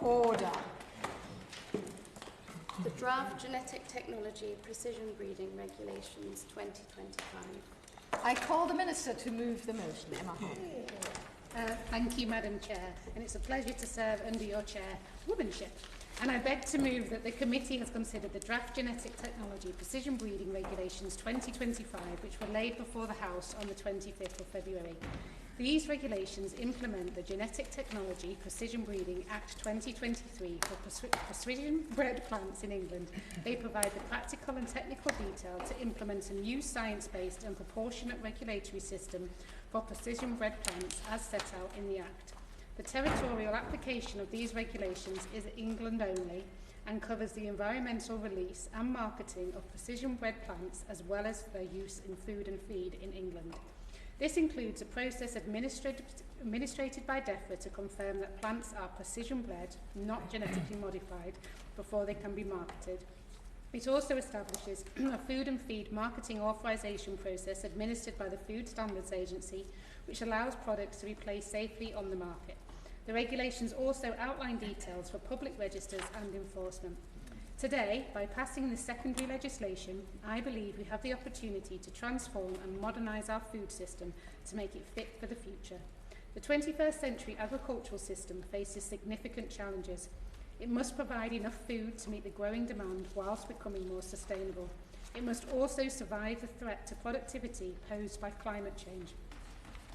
Order. The draft Genetic Technology Precision Breeding Regulations 2025. I call the Minister to move the motion. Emma Hall. Thank you, Madam Chair, and it's a pleasure to serve under your chairwomanship. And I beg to move that the committee has considered the draft Genetic Technology Precision Breeding Regulations 2025, which were laid before the House on the 25th of February. These regulations implement the Genetic Technology Precision Breeding Act 2023 for precision-bred plants in England. They provide the practical and technical detail to implement a new science-based and proportionate regulatory system for precision-bred plants as set out in the Act. The territorial application of these regulations is England only and covers the environmental release and marketing of precision-bred plants as well as their use in food and feed in England. This includes a process administrated by DEFRA to confirm that plants are precision-bred, not genetically modified, before they can be marketed. It also establishes a food and feed marketing authorisation process administered by the Food Standards Agency, which allows products to be placed safely on the market. The regulations also outline details for public registers and enforcement. Today, by passing this secondary legislation, I believe we have the opportunity to transform and modernise our food system to make it fit for the future. The 21st century agricultural system faces significant challenges. It must provide enough food to meet the growing demand whilst becoming more sustainable. It must also survive the threat to productivity posed by climate change.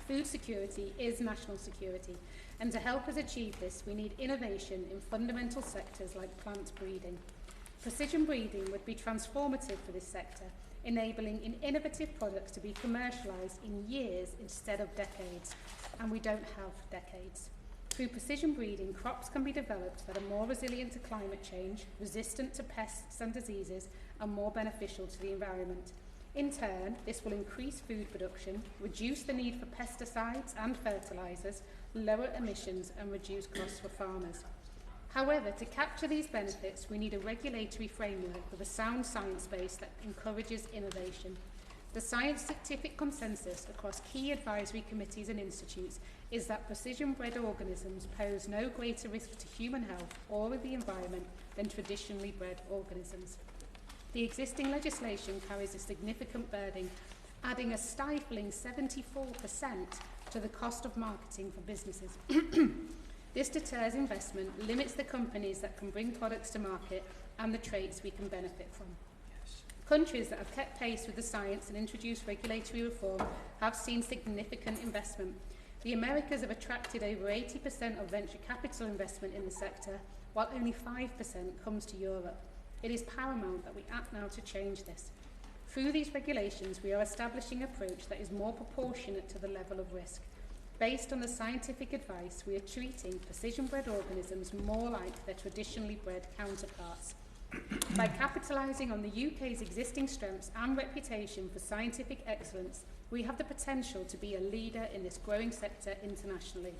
Food security is national security, and to help us achieve this, we need innovation in fundamental sectors like plant breeding. Precision breeding would be transformative for this sector, enabling innovative products to be commercialised in years instead of decades, and we don't have decades. Through precision breeding, crops can be developed that are more resilient to climate change, resistant to pests and diseases, and more beneficial to the environment. In turn, this will increase food production, reduce the need for pesticides and fertilisers, lower emissions, and reduce costs for farmers. However, to capture these benefits, we need a regulatory framework with a sound science base that encourages innovation. The scientific consensus across key advisory committees and institutes is that precision-bred organisms pose no greater risk to human health or the environment than traditionally bred organisms. The existing legislation carries a significant burden, adding a stifling 74% to the cost of marketing for businesses. This deters investment, limits the companies that can bring products to market, and the traits we can benefit from. Countries that have kept pace with the science and introduced regulatory reform have seen significant investment. The Americas have attracted over 80% of venture capital investment in the sector, while only 5% comes to Europe. It is paramount that we act now to change this. Through these regulations, we are establishing an approach that is more proportionate to the level of risk. Based on the scientific advice, we are treating precision-bred organisms more like their traditionally bred counterparts. By capitalising on the UK's existing strengths and reputation for scientific excellence, we have the potential to be a leader in this growing sector internationally.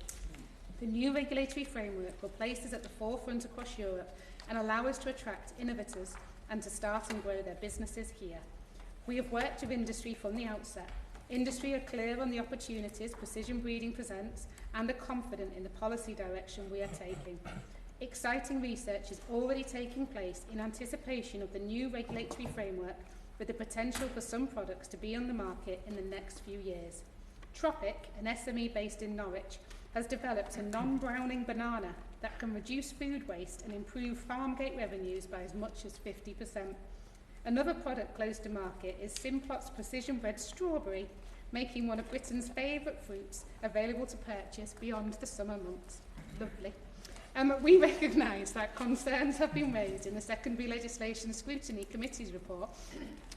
The new regulatory framework will place us at the forefront across Europe and allow us to attract innovators and to start and grow their businesses here. We have worked with industry from the outset. Industry are clear on the opportunities precision breeding presents and are confident in the policy direction we are taking. Exciting research is already taking place in anticipation of the new regulatory framework, with the potential for some products to be on the market in the next few years. Tropic, an SME based in Norwich, has developed a non-browning banana that can reduce food waste and improve farm gate revenues by as much as 50%. Another product close to market is Simplot's precision-bred strawberry, making one of Britain's favourite fruits available to purchase beyond the summer months. Lovely. We recognise that concerns have been raised in the Secondary Legislation Scrutiny Committee's report,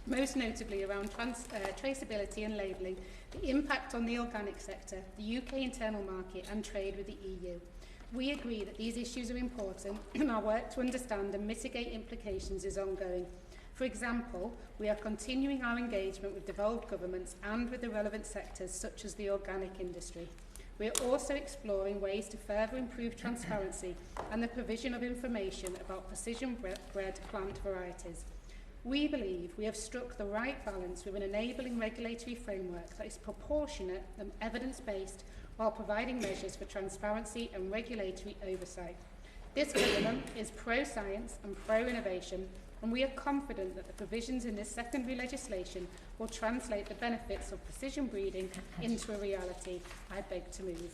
most notably around traceability and labelling, the impact on the organic sector, the UK internal market and trade with the EU. We agree that these issues are important and our work to understand and mitigate implications is ongoing. For example, we are continuing our engagement with devolved governments and with the relevant sectors such as the organic industry. We are also exploring ways to further improve transparency and the provision of information about precision-bred plant varieties. We believe we have struck the right balance with an enabling regulatory framework that is proportionate and evidence-based while providing measures for transparency and regulatory oversight. This government is pro-science and pro-innovation, and we are confident that the provisions in this secondary legislation will translate the benefits of precision breeding into a reality. I beg to move.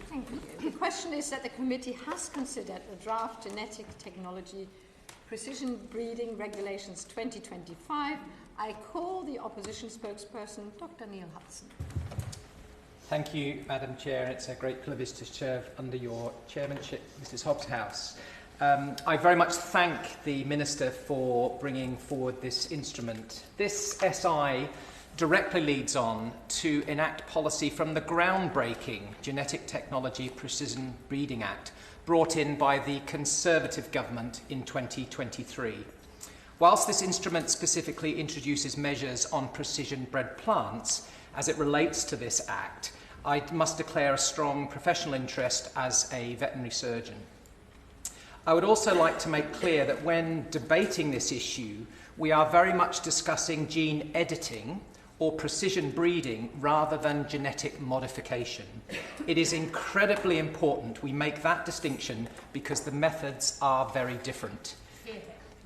Thank you. The question is that the committee has considered the draft genetic technology precision breeding regulations 2025. I call the opposition spokesperson, Dr. Neil Hudson. Thank you, Madam Chair. It's a great privilege to serve under your chairmanship, Mrs. Hobbs-House. I very much thank the Minister for bringing forward this instrument. This SI directly leads on to enact policy from the groundbreaking Genetic Technology Precision Breeding Act, brought in by the Conservative government in 2023. Whilst this instrument specifically introduces measures on precision-bred plants, as it relates to this Act, I must declare a strong professional interest as a veterinary surgeon. I would also like to make clear that when debating this issue, we are very much discussing gene editing or precision breeding rather than genetic modification. It is incredibly important we make that distinction because the methods are very different.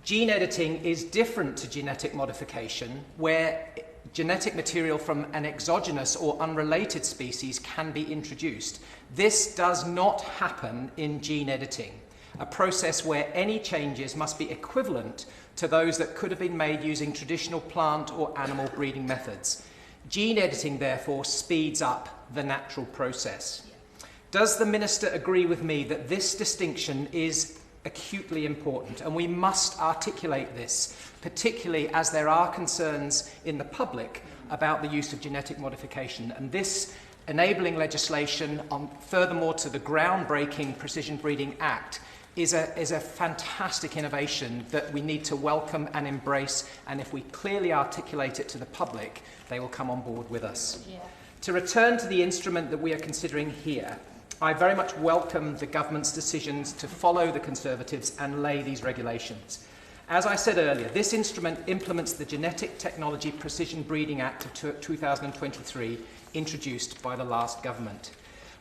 Gene editing is different to genetic modification, where genetic material from an exogenous or unrelated species can be introduced. This does not happen in gene editing, a process where any changes must be equivalent to those that could have been made using traditional plant or animal breeding methods. Gene editing, therefore, speeds up the natural process. Does the Minister agree with me that this distinction is acutely important, and we must articulate this, particularly as there are concerns in the public about the use of genetic modification, and this enabling legislation, furthermore to the groundbreaking Precision Breeding Act, is a fantastic innovation that we need to welcome and embrace, and if we clearly articulate it to the public, they will come on board with us. Yeah. To return to the instrument that we are considering here, I very much welcome the government's decisions to follow the Conservatives and lay these regulations. As I said earlier, this instrument implements the Genetic Technology Precision Breeding Act of 2023, introduced by the last government.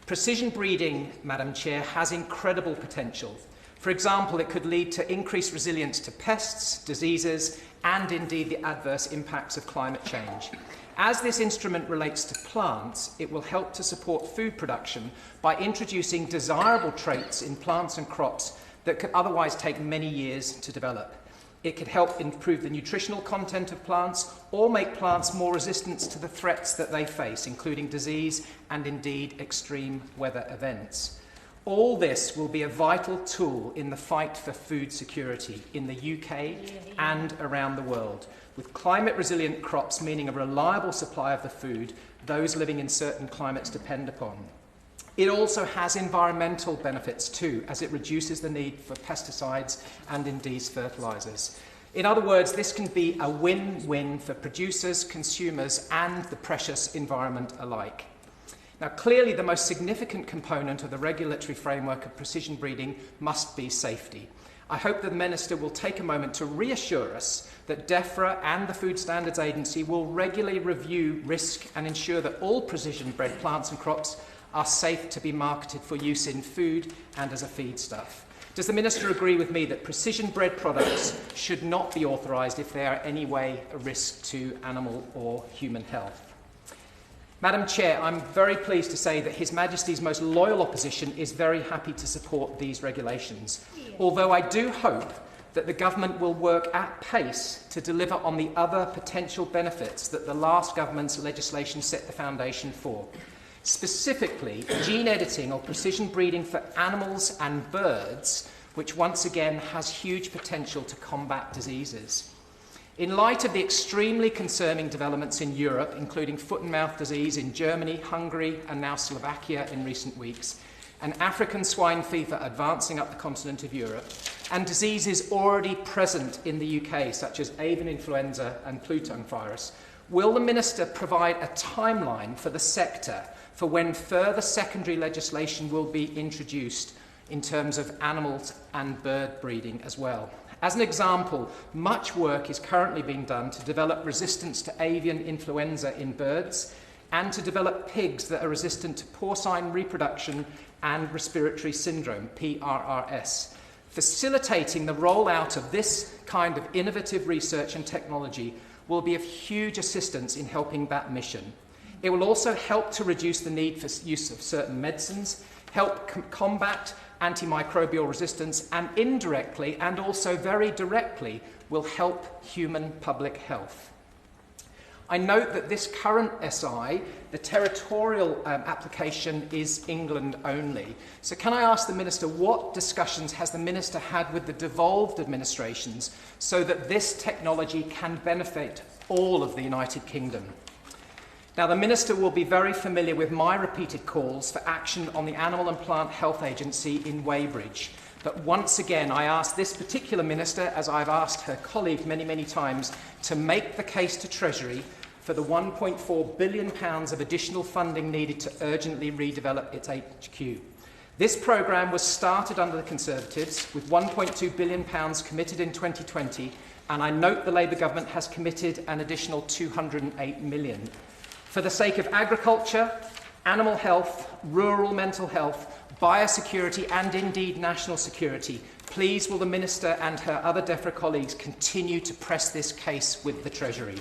Precision breeding, Madam Chair, has incredible potential. For example, it could lead to increased resilience to pests, diseases, and indeed the adverse impacts of climate change. As this instrument relates to plants, it will help to support food production by introducing desirable traits in plants and crops that could otherwise take many years to develop. It could help improve the nutritional content of plants or make plants more resistant to the threats that they face, including disease and indeed extreme weather events. All this will be a vital tool in the fight for food security in the UK and around the world, with climate-resilient crops meaning a reliable supply of the food those living in certain climates depend upon. It also has environmental benefits too, as it reduces the need for pesticides and indeed fertilisers. In other words, this can be a win-win for producers, consumers and the precious environment alike. Now, clearly the most significant component of the regulatory framework of precision breeding must be safety. I hope that the Minister will take a moment to reassure us that DEFRA and the Food Standards Agency will regularly review risk and ensure that all precision-bred plants and crops are safe to be marketed for use in food and as a feedstuff. Does the Minister agree with me that precision-bred products should not be authorised if they are in any way a risk to animal or human health? Madam Chair, I'm very pleased to say that His Majesty's most loyal opposition is very happy to support these regulations, although I do hope that the government will work at pace to deliver on the other potential benefits that the last government's legislation set the foundation for. Specifically, gene editing or precision breeding for animals and birds, which once again has huge potential to combat diseases. In light of the extremely concerning developments in Europe, including foot and mouth disease in Germany, Hungary and now Slovakia in recent weeks, and African swine fever advancing up the continent of Europe, and diseases already present in the UK, such as avian influenza and Pluton virus, will the Minister provide a timeline for the sector for when further secondary legislation will be introduced in terms of animals and bird breeding as well? As an example, much work is currently being done to develop resistance to avian influenza in birds and to develop pigs that are resistant to porcine reproduction and respiratory syndrome, PRRS. Facilitating the rollout of this kind of innovative research and technology will be of huge assistance in helping that mission. It will also help to reduce the need for use of certain medicines, help combat antimicrobial resistance, and indirectly and also very directly will help human public health. I note that this current SI, the territorial application, is England only. So can I ask the Minister, what discussions has the Minister had with the devolved administrations so that this technology can benefit all of the United Kingdom? Now, the Minister will be very familiar with my repeated calls for action on the Animal and Plant Health Agency in Weybridge. But once again, I ask this particular Minister, as I've asked her colleague many, many times, to make the case to Treasury for the £1.4 billion of additional funding needed to urgently redevelop its HQ. This programme was started under the Conservatives with £1.2 billion committed in 2020, and I note the Labour government has committed an additional £208 million. For the sake of agriculture, animal health, rural mental health, biosecurity and indeed national security, please will the Minister and her other DEFRA colleagues continue to press this case with the Treasury.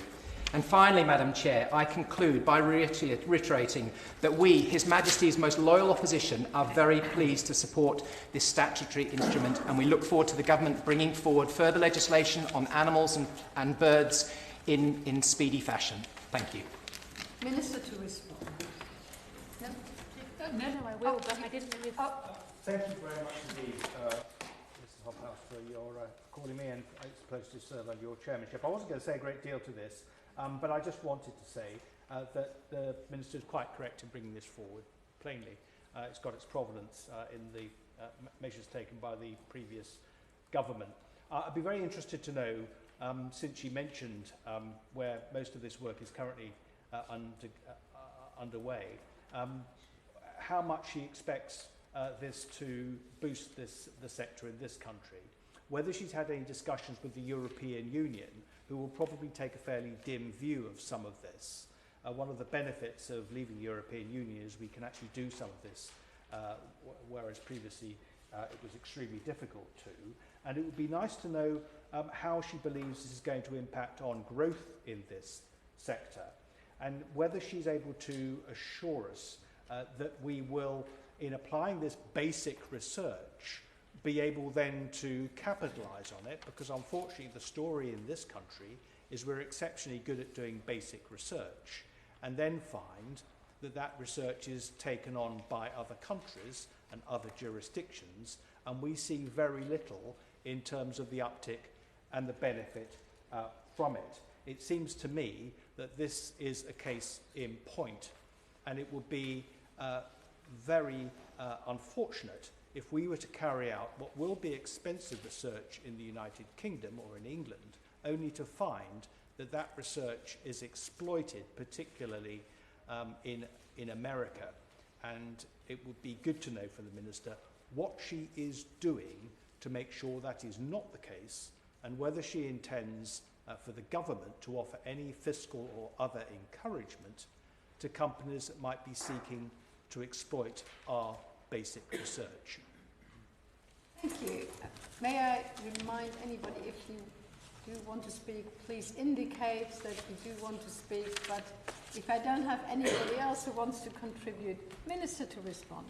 And finally, Madam Chair, I conclude by reiterating that we, His Majesty's most loyal opposition, are very pleased to support this statutory instrument, and we look forward to the Government bringing forward further legislation on animals and birds in speedy fashion. Thank you. Minister to respond. No, I will, but I didn't know if... Thank you very much indeed, Mrs. Hobhouse, for your calling me, and it's a pleasure to serve under your chairmanship. I wasn't going to say a great deal to this, but I just wanted to say that the Minister is quite correct in bringing this forward. Plainly, it's got its provenance in the measures taken by the previous government. I'd be very interested to know, since she mentioned where most of this work is currently underway, how much she expects this to boost the sector in this country, whether she's had any discussions with the European Union, who will probably take a fairly dim view of some of this. One of the benefits of leaving the European Union is we can actually do some of this, whereas previously it was extremely difficult to. And it would be nice to know how she believes this is going to impact on growth in this sector, and whether she's able to assure us that we will, in applying this basic research, be able then to capitalise on it, because unfortunately the story in this country is we're exceptionally good at doing basic research and then find that that research is taken on by other countries and other jurisdictions, and we see very little in terms of the uptick and the benefit from it. It seems to me that this is a case in point, and it would be very unfortunate if we were to carry out what will be expensive research in the United Kingdom or in England, only to find that that research is exploited, particularly in America. And it would be good to know from the Minister what she is doing to make sure that is not the case, and whether she intends for the government to offer any fiscal or other encouragement to companies that might be seeking to exploit our basic research. Thank you. May I remind anybody, if you do want to speak, please indicate that you do want to speak, but if I don't have anybody else who wants to contribute, Minister to respond.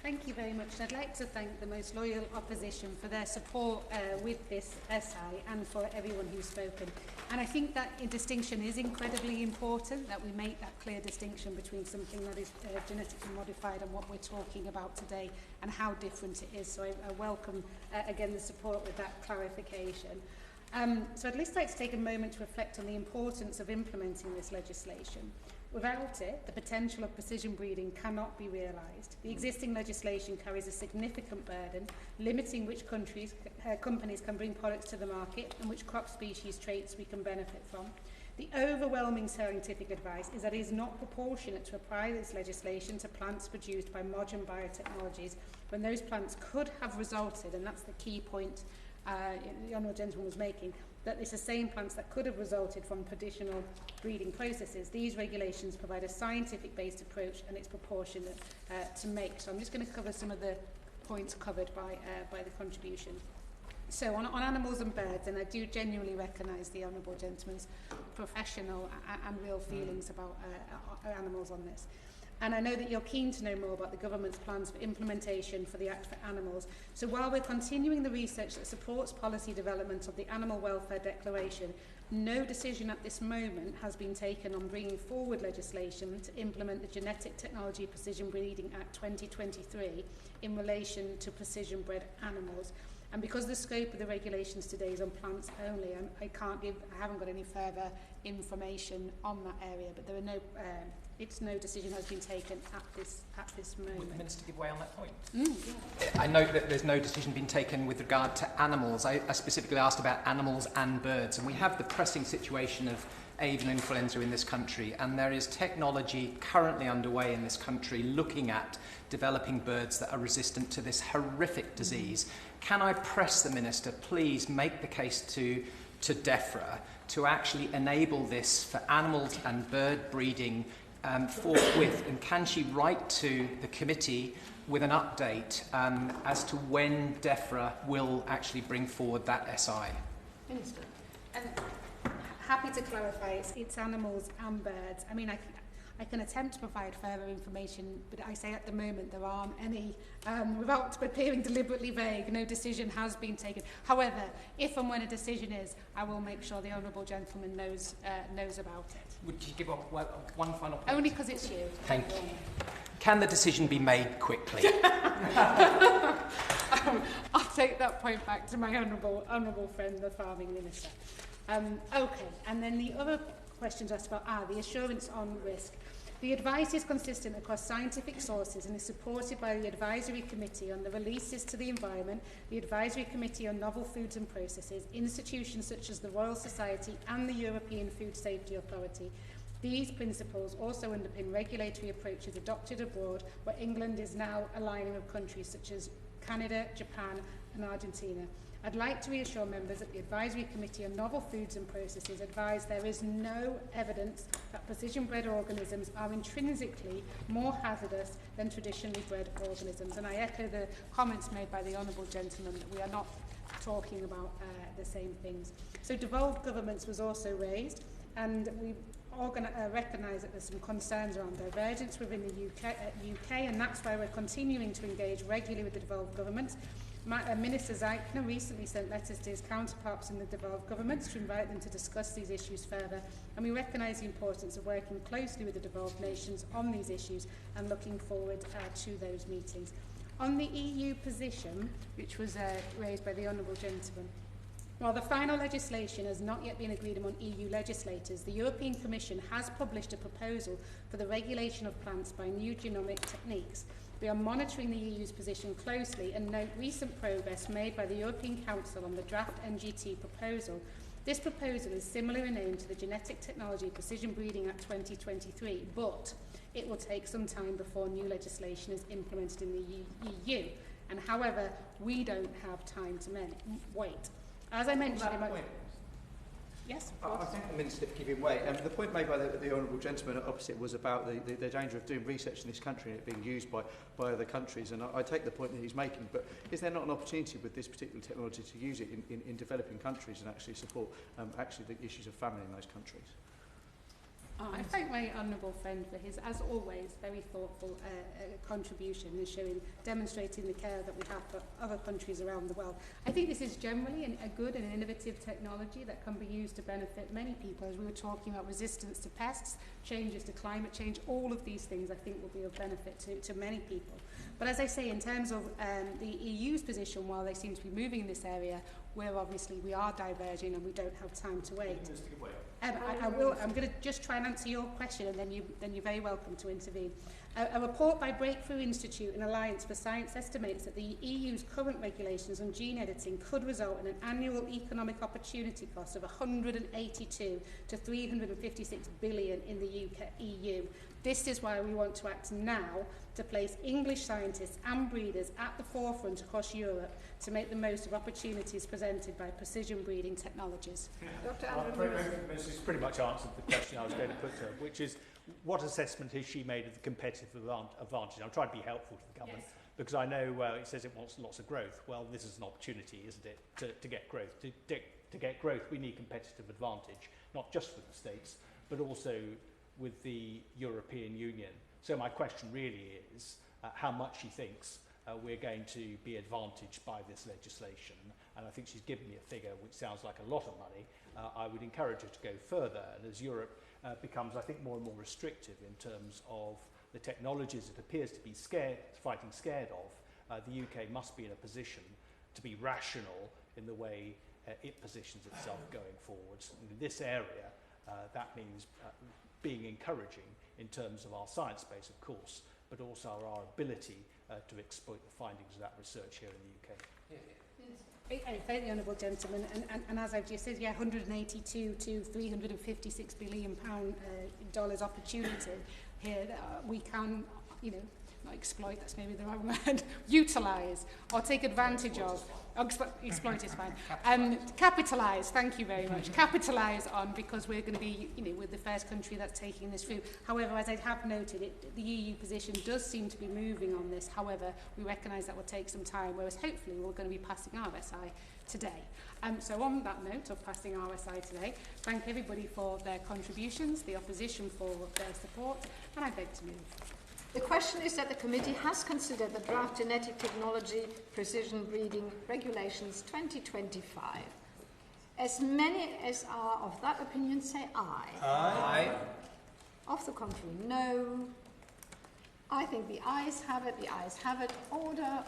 Thank you very much. I'd like to thank the most loyal opposition for their support with this SI and for everyone who's spoken. And I think that distinction is incredibly important, that we make that clear distinction between something that is genetically modified and what we're talking about today and how different it is. So I welcome, again, the support with that clarification. So I'd just like to take a moment to reflect on the importance of implementing this legislation. Without it, the potential of precision breeding cannot be realised. The existing legislation carries a significant burden, limiting which companies can bring products to the market and which crop species traits we can benefit from. The overwhelming scientific advice is that it is not proportionate to apply this legislation to plants produced by modern biotechnologies when those plants could have resulted, and that's the key point the Honourable Gentleman was making, that it's the same plants that could have resulted from traditional breeding processes. These regulations provide a scientific-based approach and it's proportionate to make. So I'm just going to cover some of the points covered by the contribution. So on animals and birds, and I do genuinely recognise the Honourable Gentleman's professional and real feelings about animals on this. And I know that you're keen to know more about the government's plans for implementation for the Act for Animals. So while we're continuing the research that supports policy development of the Animal Welfare Declaration, no decision at this moment has been taken on bringing forward legislation to implement the Genetic Technology Precision Breeding Act 2023 in relation to precision-bred animals. And because the scope of the regulations today is on plants only, I haven't got any further information on that area, but there are no decision has been taken at this moment. Would the Minister give way on that point? Yeah. I note that there's no decision being taken with regard to animals. I specifically asked about animals and birds, and we have the pressing situation of avian influenza in this country, and there is technology currently underway in this country looking at developing birds that are resistant to this horrific disease. Can I press the Minister, please make the case to DEFRA to actually enable this for animals and bird breeding forthwith, and can she write to the committee with an update as to when DEFRA will actually bring forward that SI? Minister. Happy to clarify, it's animals and birds. I mean, I can attempt to provide further information, but I say at the moment there aren't any, without appearing deliberately vague, no decision has been taken. However, if and when a decision is, I will make sure the Honourable Gentleman knows about it. Would you give one final point? Only because it's you. Thank you. Can the decision be made quickly? I'll take that point back to my honourable friend, the Farming Minister. Okay, and then the other questions asked about the assurance on risk. The advice is consistent across scientific sources and is supported by the Advisory Committee on the Releases to the Environment, the Advisory Committee on Novel Foods and Processes, institutions such as the Royal Society and the European Food Safety Authority. These principles also underpin regulatory approaches adopted abroad, where England is now aligning with countries such as Canada, Japan and Argentina. I'd like to reassure members that the Advisory Committee on Novel Foods and Processes advise there is no evidence that precision-bred organisms are intrinsically more hazardous than traditionally bred organisms. And I echo the comments made by the Honourable Gentleman that we are not talking about the same things. So devolved governments was also raised, and we recognise that there's some concerns around divergence within the UK, and that's why we're continuing to engage regularly with the devolved governments. Minister Zeichner recently sent letters to his counterparts in the devolved governments to invite them to discuss these issues further, and we recognise the importance of working closely with the devolved nations on these issues and looking forward to those meetings. On the EU position, which was raised by the Honourable Gentleman, while the final legislation has not yet been agreed among EU legislators, the European Commission has published a proposal for the regulation of plants by new genomic techniques. We are monitoring the EU's position closely and note recent progress made by the European Council on the draft NGT proposal. This proposal is similar in aim to the Genetic Technology Precision Breeding Act 2023, but it will take some time before new legislation is implemented in the EU. And however, we don't have time to wait. As I mentioned in my... Yes, of course. I think the Minister for giving way. The point made by the Honourable Gentleman opposite was about the danger of doing research in this country and it being used by other countries, and I take the point that he's making, but is there not an opportunity with this particular technology to use it in developing countries and actually support actually the issues of famine in those countries? I thank my honourable friend for his, as always, very thoughtful contribution in demonstrating the care that we have for other countries around the world. I think this is generally a good and innovative technology that can be used to benefit many people. As we were talking about resistance to pests, changes to climate change, all of these things I think will be of benefit to many people. But as I say, in terms of the EU's position, while they seem to be moving in this area, we are diverging and we don't have time to wait. I'm going to just try and answer your question, and then you're very welcome to intervene. A report by Breakthrough Institute and Alliance for Science estimates that the EU's current regulations on gene editing could result in an annual economic opportunity cost of 182 to 356 billion in the EU. This is why we want to act now to place English scientists and breeders at the forefront across Europe to make the most of opportunities presented by precision breeding technologies. Dr. Well, Andrew Lewis. Mrs. pretty much answered the question I was going to put to her, which is what assessment has she made of the competitive advantage? I'm trying to be helpful to the government because I know it says it wants lots of growth. Well, this is an opportunity, isn't it, to get growth. To get growth, we need competitive advantage, not just with the States, but also with the European Union. So my question really is how much she thinks we're going to be advantaged by this legislation. And I think she's given me a figure which sounds like a lot of money. I would encourage her to go further. And as Europe becomes, I think, more and more restrictive in terms of the technologies it appears to be fighting scared of, the UK must be in a position to be rational in the way it positions itself going forwards. And in this area, that means being encouraging in terms of our science base, of course, but also our ability to exploit the findings of that research here in the UK. I thank the honourable gentleman, and as I've just said, 182 to 356 billion dollars opportunity here that we can, not exploit, that's maybe the wrong word, utilise or take advantage of. Exploit is fine. Capitalise, thank you very much. Capitalise on, because we're going to be, we're the first country that's taking this through. However, as I have noted, the EU position does seem to be moving on this. However, we recognise that will take some time, whereas hopefully we're going to be passing RSI today. So on that note of passing RSI today, thank everybody for their contributions, the opposition for their support, and I beg to move. The question is that the committee has considered the draft Genetic Technology Precision Breeding Regulations 2025. As many as are of that opinion say aye. Aye. Of the contrary, no. I think the ayes have it, Order.